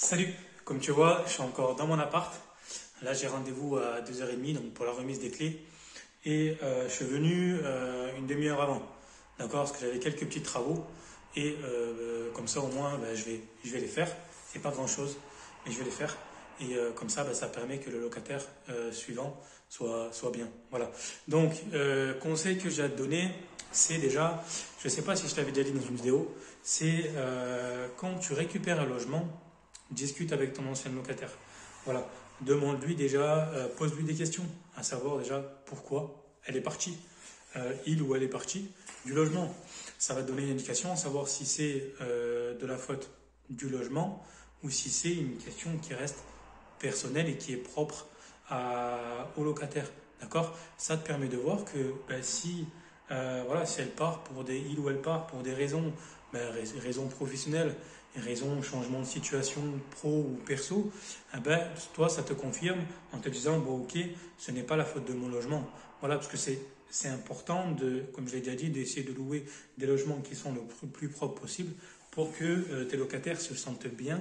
Salut, comme tu vois, je suis encore dans mon appart. Là, j'ai rendez-vous à 2h30 donc pour la remise des clés. Et je suis venu une demi-heure avant, d'accord? Parce que j'avais quelques petits travaux. Et comme ça, au moins, ben, je vais les faire. C'est pas grand-chose, mais je vais les faire. Et comme ça, ben, ça permet que le locataire suivant soit bien. Voilà. Donc, conseil que j'ai à te donner, c'est déjà, je sais pas si je t'avais déjà dit dans une vidéo, c'est quand tu récupères un logement, discute avec ton ancien locataire. Voilà. Demande-lui déjà, pose-lui des questions, à savoir déjà pourquoi elle est partie, il ou elle est partie du logement. Ça va te donner une indication, à savoir si c'est de la faute du logement ou si c'est une question qui reste personnelle et qui est propre au locataire. D'accord? Ça te permet de voir que ben, si, voilà, si elle part pour il ou elle part pour des raisons, ben, raisons professionnelles, raisons changement de situation pro ou perso, eh ben, toi, ça te confirme en te disant, bon, ok, ce n'est pas la faute de mon logement. Voilà, parce que c'est important, comme je l'ai déjà dit, d'essayer de louer des logements qui sont le plus propres possible pour que tes locataires se sentent bien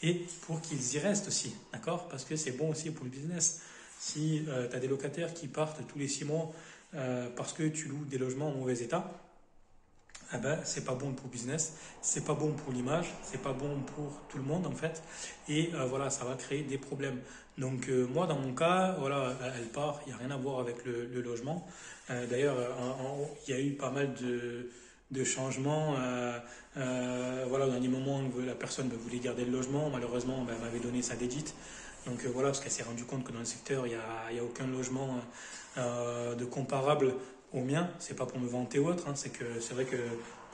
et pour qu'ils y restent aussi, d'accord? Parce que c'est bon aussi pour le business. Si tu as des locataires qui partent tous les 6 mois parce que tu loues des logements en mauvais état, eh ben, c'est pas bon pour le business, c'est pas bon pour l'image, c'est pas bon pour tout le monde en fait. Et voilà, ça va créer des problèmes. Donc moi, dans mon cas, voilà, elle part, il n'y a rien à voir avec le logement. D'ailleurs, il y a eu pas mal de changements. Voilà, au dernier moment, la personne voulait garder le logement. Malheureusement, ben, elle m'avait donné sa dédite. Donc voilà, parce qu'elle s'est rendue compte que dans le secteur, il y a aucun logement de comparable au mien. C'est pas pour me vanter ou autre, hein, c'est que c'est vrai que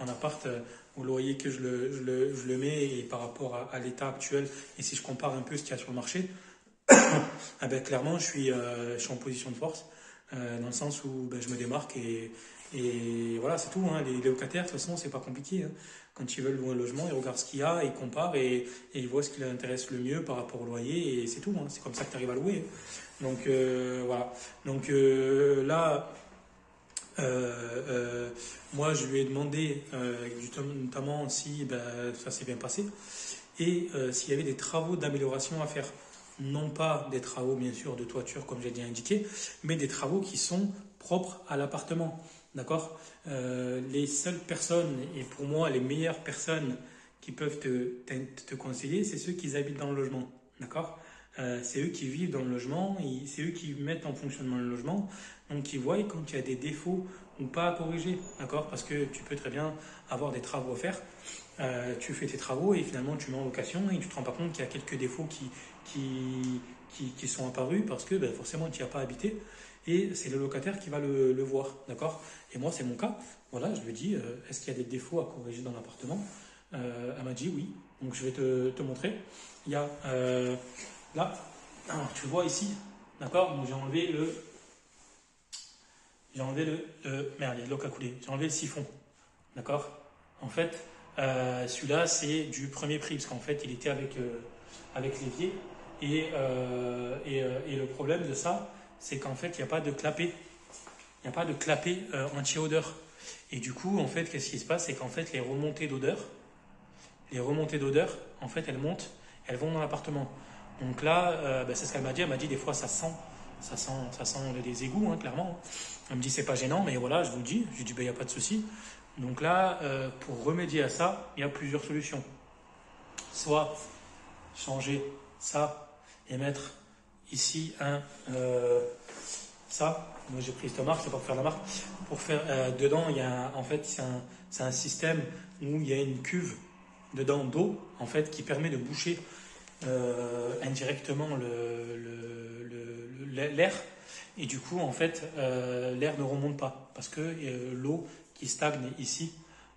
mon appart, au loyer que je le mets et par rapport à l'état actuel, et si je compare un peu ce qu'il y a sur le marché, ah ben, clairement, je suis en position de force, dans le sens où ben, je me démarque et voilà, c'est tout. Hein. Les locataires, de toute façon, c'est pas compliqué. Hein. Quand ils veulent louer un logement, ils regardent ce qu'il y a, ils comparent et ils voient ce qui les intéresse le mieux par rapport au loyer et c'est tout. Hein. C'est comme ça que tu arrives à louer. Donc voilà. Donc là, euh, euh, moi, je lui ai demandé notamment si ben, ça s'est bien passé et s'il y avait des travaux d'amélioration à faire. Non pas des travaux, bien sûr, de toiture, comme j'ai déjà indiqué, mais des travaux qui sont propres à l'appartement. D'accord? Les seules personnes, et pour moi, les meilleures personnes qui peuvent te conseiller, c'est ceux qui habitent dans le logement. D'accord? C'est eux qui vivent dans le logement, c'est eux qui mettent en fonctionnement le logement, donc ils voient quand il y a des défauts ou pas à corriger, d'accord? Parce que tu peux très bien avoir des travaux à faire, tu fais tes travaux et finalement tu mets en location et tu te rends pas compte qu'il y a quelques défauts qui sont apparus parce que ben, forcément tu n'y as pas habité et c'est le locataire qui va le voir, d'accord? Et moi c'est mon cas, voilà, je lui dis est-ce qu'il y a des défauts à corriger dans l'appartement? Elle m'a dit oui, donc je vais te montrer. Il y a là, alors, tu vois ici, d'accord? Donc j'ai enlevé merde, il y a de l'eau qui a coulé. J'ai enlevé le siphon. D'accord? En fait, celui-là, c'est du premier prix, parce qu'en fait, il était avec l'évier. Et le problème de ça, c'est qu'en fait, il n'y a pas de clapet. Il n'y a pas de clapet anti-odeur. Et du coup, en fait, qu'est-ce qui se passe? C'est qu'en fait, les remontées d'odeur, en fait, elles montent, elles vont dans l'appartement. Donc là, ben, c'est ce qu'elle m'a dit. Elle m'a dit, des fois, ça sent les égouts, hein, clairement. Elle me dit, c'est pas gênant, mais voilà, je vous le dis. Je lui dis, ben, il n'y a pas de souci. Donc là, pour remédier à ça, il y a plusieurs solutions. Soit changer ça et mettre ici ça. Moi j'ai pris cette marque, c'est pas pour faire la marque. Pour faire dedans, il y a en fait c'est un système où il y a une cuve dedans d'eau en fait qui permet de boucher indirectement l'air et du coup en fait l'air ne remonte pas parce que l'eau qui stagne ici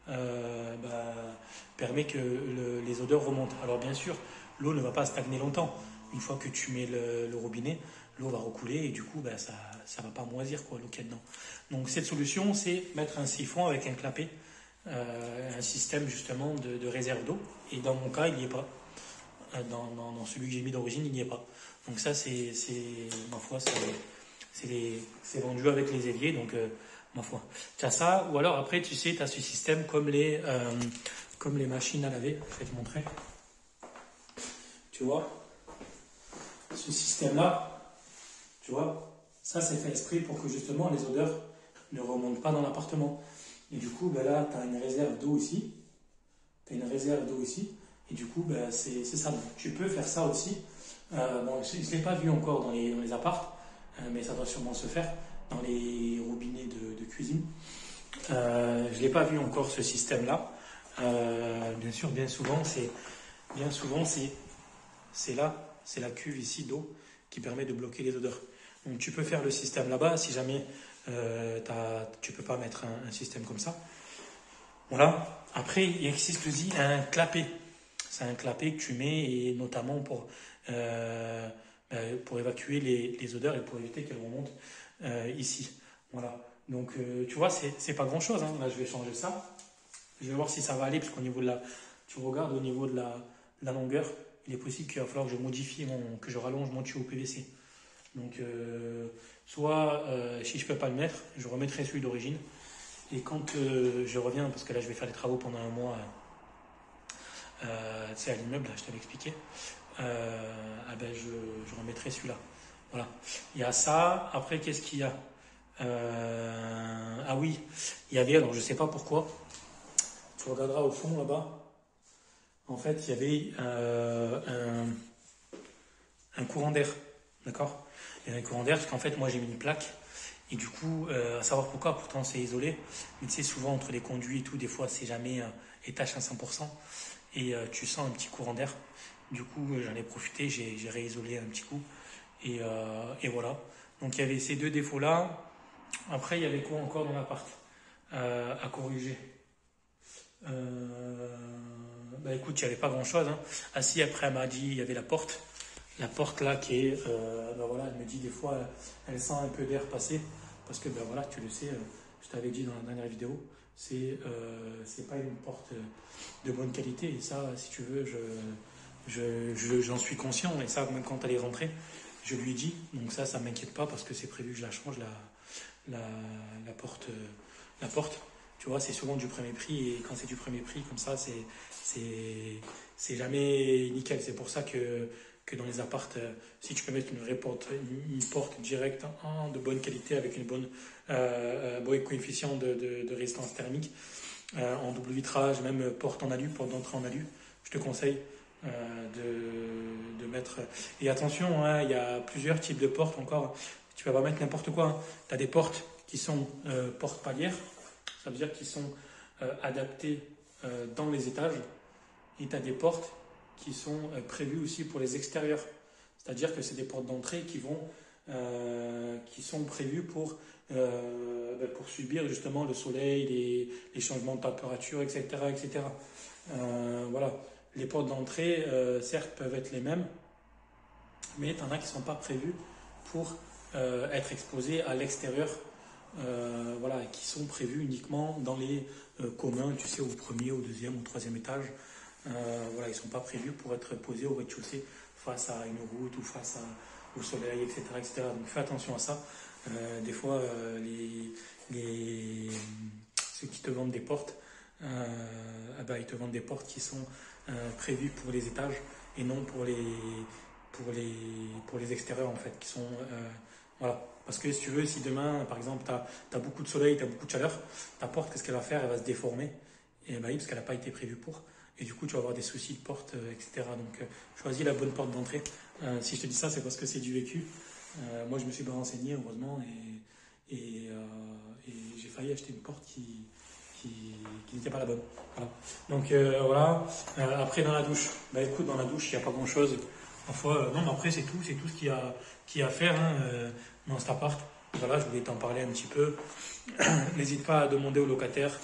bah, permet que les odeurs remontent. Alors bien sûr, l'eau ne va pas stagner longtemps. Une fois que tu mets le robinet, l'eau va recouler et du coup, bah, ça ne va pas moisir quoi, l'eau qu'il y a dedans. Donc cette solution, c'est mettre un siphon avec un clapet, un système justement de réserve d'eau. Et dans mon cas, il n'y est pas. Dans celui que j'ai mis d'origine, il n'y est pas. Donc ça, ma foi, c'est vendu avec les éviers, donc ma foi. Tu as ça, ou alors après, tu sais, tu as ce système comme les machines à laver. Je vais te montrer. tu vois, ce système-là, tu vois, ça c'est fait exprès pour que justement les odeurs ne remontent pas dans l'appartement. Et du coup, ben là, tu as une réserve d'eau ici. Tu as une réserve d'eau ici. Et du coup, ben, c'est ça. Donc, tu peux faire ça aussi. Bon, je ne l'ai pas vu encore dans les apparts, mais ça doit sûrement se faire dans les robinets de cuisine. Je ne l'ai pas vu encore ce système-là. Bien sûr, bien souvent, c'est là, c'est la cuve ici d'eau qui permet de bloquer les odeurs. Donc tu peux faire le système là-bas si jamais tu peux pas mettre un système comme ça. Voilà. Après, il existe aussi un clapet. C'est un clapet que tu mets et notamment pour évacuer les odeurs et pour éviter qu'elles remontent ici. Voilà. Donc tu vois, c'est pas grand-chose, hein. Là, je vais changer ça. Je vais voir si ça va aller, parce qu'au niveau de tu regardes au niveau de la longueur, il est possible qu'il va falloir que je modifie, que je rallonge mon tuyau PVC. Donc, soit si je peux pas le mettre, je remettrai celui d'origine. Et quand je reviens, parce que là je vais faire les travaux pendant un mois, c'est à l'immeuble, là, je t'avais expliqué, ben je remettrai celui-là. Voilà. Il y a ça. Après, qu'est-ce qu'il y a Ah oui, il y avait, alors je sais pas pourquoi, tu regarderas au fond là-bas, en fait il y avait un courant d'air, d'accord. Il y avait un courant d'air parce qu'en fait moi j'ai mis une plaque et du coup, à savoir pourquoi, pourtant c'est isolé, mais tu sais souvent entre les conduits et tout, des fois c'est jamais étaché à 100% et tu sens un petit courant d'air. Du coup j'en ai profité, j'ai réisolé un petit coup et voilà. Donc il y avait ces deux défauts là. Après il y avait quoi encore dans l'appart à corriger? Bah écoute, il n'y avait pas grand chose, hein. Ah si, après elle m'a dit, il y avait la porte. La porte là qui est, ben voilà, elle me dit des fois, elle sent un peu d'air passer, parce que ben voilà, tu le sais, je t'avais dit dans la dernière vidéo, c'est pas une porte de bonne qualité, et ça, si tu veux, j'en suis conscient, et ça, même quand elle est rentrée, je lui ai dit, donc ça m'inquiète pas, parce que c'est prévu que je la change, la porte, la porte. Tu vois, c'est souvent du premier prix, et quand c'est du premier prix, comme ça, c'est jamais nickel. C'est pour ça que dans les apparts, si tu peux mettre une porte directe de bonne qualité avec une bonne coefficient de résistance thermique, en double vitrage, même porte en alu, porte d'entrée en alu, je te conseille de mettre. Et attention, hein, il y a plusieurs types de portes encore. Tu vas pas mettre n'importe quoi, hein. Tu as des portes qui sont portes palières, ça veut dire qu'ils sont adaptés dans les étages, et tu as des portes qui sont prévues aussi pour les extérieurs. C'est-à-dire que c'est des portes d'entrée qui sont prévues pour subir justement le soleil, les changements de température, etc. etc. Voilà. Les portes d'entrée, certes, peuvent être les mêmes, mais tu en as qui ne sont pas prévues pour être exposées à l'extérieur. Voilà, qui sont prévues uniquement dans les communs, tu sais, au premier, au deuxième, au troisième étage. Voilà, ils ne sont pas prévus pour être posés au rez-de-chaussée face à une route ou au soleil, etc., etc. Donc fais attention à ça. Des fois, ceux qui te vendent des portes, ils te vendent des portes qui sont prévues pour les étages et non pour les extérieurs, en fait, qui sont voilà. Parce que si tu veux, si demain, par exemple, tu as beaucoup de soleil, tu as beaucoup de chaleur, ta porte, qu'est-ce qu'elle va faire? Elle va se déformer. Et oui, parce qu'elle n'a pas été prévue pour. Et du coup, tu vas avoir des soucis de porte, etc. Donc, choisis la bonne porte d'entrée. Si je te dis ça, c'est parce que c'est du vécu. Moi, je me suis pas renseigné, heureusement, et j'ai failli acheter une porte qui n'était pas la bonne. Voilà. Donc, voilà. Après, dans la douche. Bah écoute, dans la douche, il n'y a pas grand-chose. Parfois, non, mais après, c'est tout ce qu'il y a à faire, hein, dans cet appart. Voilà, je voulais t'en parler un petit peu. N'hésite pas à demander aux locataires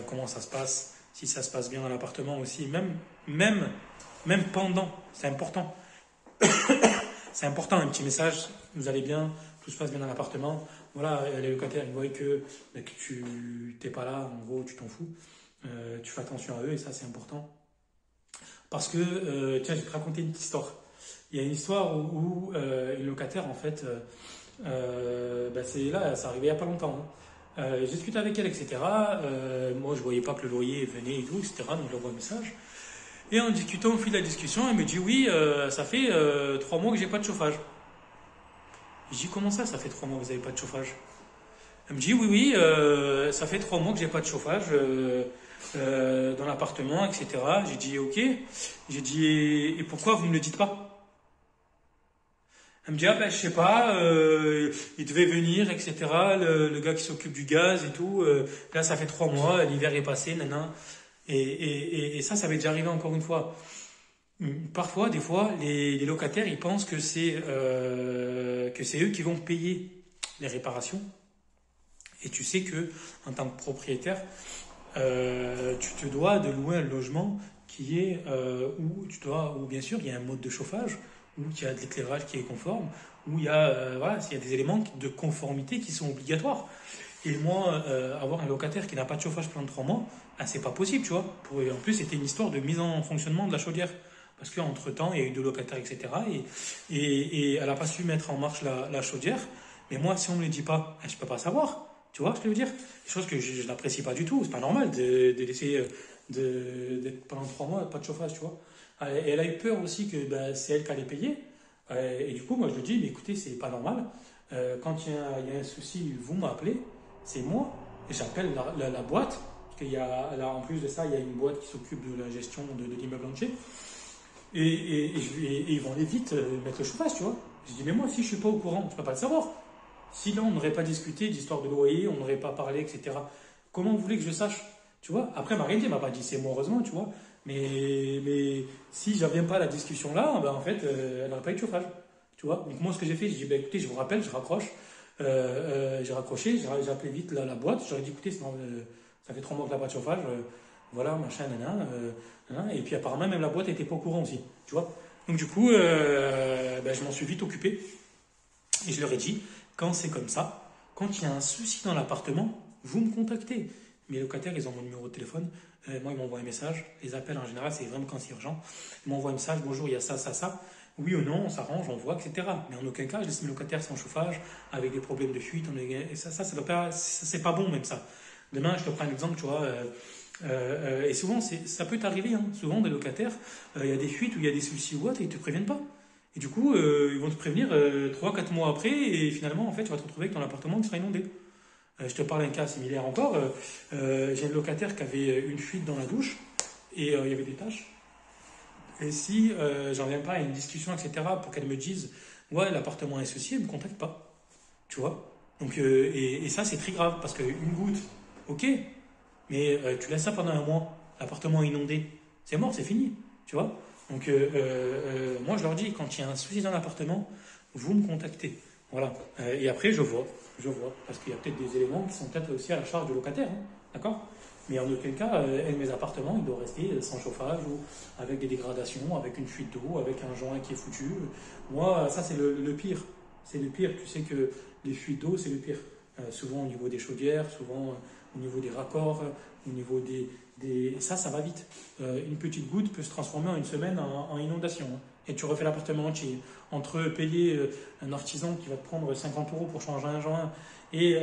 comment ça se passe, si ça se passe bien dans l'appartement aussi, même pendant, c'est important. C'est important, un petit message, vous allez bien, tout se passe bien dans l'appartement. Voilà, les locataires, ils voient que tu n'es pas là, en gros, tu t'en fous. Tu fais attention à eux, et ça, c'est important. Parce que, tiens, je vais te raconter une petite histoire. Il y a une histoire où une locataire, en fait, c'est là, ça arrivait il n'y a pas longtemps, hein. J'ai discuté avec elle, etc. Moi, je voyais pas que le loyer venait et tout, etc. Donc, je lui envoie un message. Et en discutant au fil de la discussion, elle me dit oui, ça fait 3 mois que j'ai pas de chauffage. Je dis comment ça fait 3 mois que vous n'avez pas de chauffage? Elle me dit oui, oui, ça fait 3 mois que j'ai pas de chauffage dans l'appartement, etc. J'ai dit ok. J'ai dit et pourquoi vous ne me le dites pas? Elle me dit ah ben je sais pas, il devait venir, etc. Le gars qui s'occupe du gaz et tout. Là ça fait 3 mois, l'hiver est passé, nana. Et ça m'est déjà arrivé encore une fois. Parfois, des fois, les locataires, ils pensent que c'est eux qui vont payer les réparations. Et tu sais que, en tant que propriétaire, tu te dois de louer un logement qui est où bien sûr il y a un mode de chauffage, où il y a de l'éclairage qui est conforme, où voilà, il y a des éléments de conformité qui sont obligatoires. Et moi, avoir un locataire qui n'a pas de chauffage pendant 3 mois, ah, c'est pas possible, tu vois. En plus, c'était une histoire de mise en fonctionnement de la chaudière. Parce qu'entre-temps, il y a eu 2 locataires, etc. Et elle n'a pas su mettre en marche la chaudière. Mais moi, si on ne me le dit pas, je ne peux pas savoir. Tu vois ce que je veux dire? Des choses que je n'apprécie pas du tout. C'est pas normal de laisser d'être pendant 3 mois, pas de chauffage, tu vois. Et elle a eu peur aussi que c'est elle qui allait payer. Et du coup, moi, je lui dis, mais écoutez, c'est pas normal. Quand il y a un souci, vous m'appelez, c'est moi. Et j'appelle la boîte. Parce qu'il y a, là, en plus de ça, il y a une boîte qui s'occupe de la gestion de l'immeuble entier. Et ils vont aller vite mettre le chauffage, tu vois. Je dis, mais moi, si je suis pas au courant, je peux pas le savoir. Si là, on n'aurait pas discuté d'histoire de loyer, on n'aurait pas parlé, etc. Comment vous voulez que je sache? Tu vois? Après, elle m'a rien dit, elle m'a pas dit, c'est moi, heureusement, tu vois. Mais si j'avais pas la discussion là, en fait, elle n'aurait pas eu de chauffage. Tu vois? Donc moi, ce que j'ai fait, j'ai dit, écoutez, je vous rappelle, je raccroche. J'ai raccroché, j'ai appelé vite la boîte. J'aurais dit, écoutez, ça fait 3 mois que n'a pas de chauffage. Voilà, machin, nanana. Et puis apparemment, même la boîte n'était pas au courant aussi. Tu vois? Donc du coup, je m'en suis vite occupé. Et je leur ai dit, quand c'est comme ça, quand il y a un souci dans l'appartement, vous me contactez. Mes locataires, ils ont mon numéro de téléphone. Moi, ils m'envoient un message. Les appels, en général, c'est vraiment quand c'est urgent. Ils m'envoient un message, bonjour, il y a ça, ça, ça. Oui ou non, on s'arrange, on voit, etc. Mais en aucun cas, je laisse mes locataires sans chauffage, avec des problèmes de fuite. Et ça c'est pas bon, même ça. Demain, je te prends un exemple, tu vois. Et souvent, ça peut t'arriver. Hein. Souvent, des locataires, il y a des fuites ou il y a des soucis ou autre, et ils te préviennent pas. Et du coup, ils vont te prévenir 3-4 mois après, et finalement, en fait, tu vas te retrouver avec ton appartement qui sera inondé. Je te parle d'un cas similaire encore. J'ai un locataire qui avait une fuite dans la douche, et il y avait des taches. Et si j'en viens pas à une discussion, etc., pour qu'elle me dise, ouais, l'appartement est ceci, elle me contacte pas. Tu vois? Donc, et ça, c'est très grave, parce qu'une goutte, ok, mais tu laisses ça pendant un mois, l'appartement est inondé, c'est mort, c'est fini, tu vois. Donc moi je leur dis, quand il y a un souci dans l'appartement, vous me contactez. Voilà. Et après je vois, parce qu'il y a peut-être des éléments qui sont peut-être aussi à la charge du locataire, hein, d'accord? Mais en aucun cas, mes appartements, ils doivent rester sans chauffage ou avec des dégradations, avec une fuite d'eau, avec un joint qui est foutu. Moi, ça c'est le pire. C'est le pire. Tu sais que les fuites d'eau, c'est le pire. Souvent au niveau des chaudières, souvent au niveau des raccords, au niveau ça va vite. Une petite goutte peut se transformer en une semaine en inondation. Hein. Et tu refais l'appartement entier. Entre payer un artisan qui va te prendre 50 euros pour changer un joint et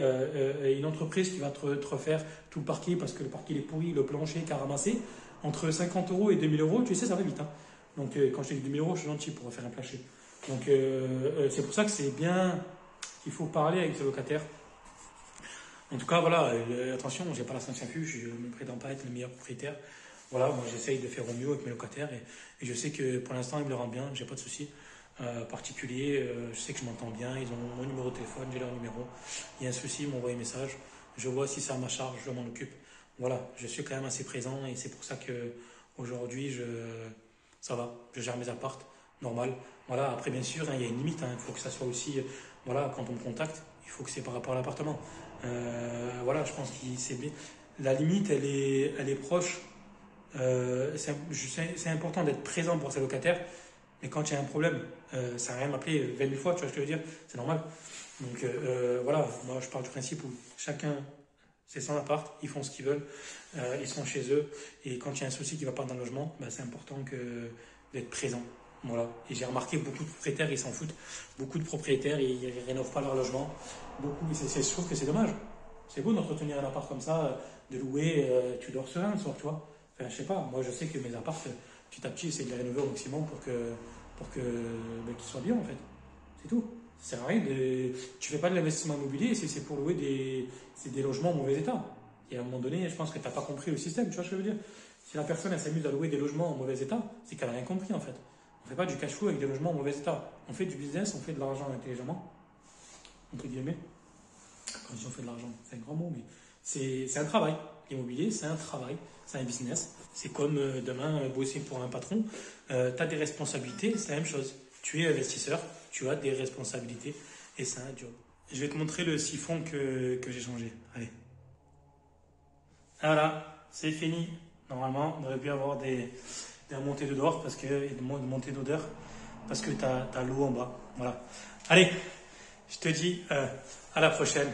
une entreprise qui va te refaire tout le parquet parce que le parquet est pourri, le plancher qui a ramassé, entre 50 euros et 2000 euros, tu sais, ça va vite. Hein. Donc quand je te dis 2000 euros, je suis gentil pour refaire un plancher. Donc c'est pour ça que c'est bien qu'il faut parler avec ses locataires. En tout cas, voilà, attention, j'ai pas la science infuse, je ne me prétends pas être le meilleur propriétaire. Voilà, moi j'essaye de faire au mieux avec mes locataires et je sais que pour l'instant ils me le rendent bien, j'ai pas de soucis particuliers, je sais que je m'entends bien, ils ont mon numéro de téléphone, j'ai leur numéro. Il y a un souci, ils m'envoient un message, je vois si c'est à ma charge, je m'en occupe. Voilà, je suis quand même assez présent et c'est pour ça que aujourd'hui ça va, je gère mes appartes, normal. Voilà, après bien sûr, hein, il y a une limite, hein, il faut que ça soit aussi, voilà, quand on me contacte, il faut que c'est par rapport à l'appartement. Voilà, je pense que c'est bien. La limite, elle est proche. C'est important d'être présent pour ses locataires, mais quand il y a un problème, ça sert à rien de m'appeler 20 000 fois, tu vois ce que je veux dire? C'est normal. Donc voilà, moi je pars du principe où chacun, c'est son appart, ils font ce qu'ils veulent, ils sont chez eux, et quand il y a un souci qui ne va pas dans le logement, c'est important d'être présent. Voilà. Et j'ai remarqué beaucoup de propriétaires, ils s'en foutent. Beaucoup de propriétaires, ils ne rénovent pas leur logement. Je trouve que c'est dommage. C'est beau d'entretenir un appart comme ça, de louer, tu dors serein le soir, tu vois. Enfin, je sais pas, moi je sais que mes apparts, petit à petit, essayer de les rénover au maximum pour que qu'ils soient bien en fait. C'est tout. Ça sert à rien tu fais pas de l'investissement immobilier si c'est pour louer des logements en mauvais état. Et à un moment donné, je pense que tu n'as pas compris le système, tu vois ce que je veux dire? Si la personne elle s'amuse à louer des logements en mauvais état, c'est qu'elle n'a rien compris en fait. On ne fait pas du cash flow avec des logements en mauvais état. On fait du business, on fait de l'argent intelligemment, entre guillemets. Quand je dis on fait de l'argent, c'est un grand mot, mais c'est un travail. L'immobilier, c'est un travail, c'est un business. C'est comme demain bosser pour un patron. Tu as des responsabilités, c'est la même chose. Tu es investisseur, tu as des responsabilités et c'est un job. Je vais te montrer le siphon que j'ai changé. Allez. Voilà, c'est fini. Normalement, on aurait pu avoir des remontées d'odeur parce que, et de montées d'odeur parce que tu as l'eau en bas. Voilà. Allez, je te dis à la prochaine.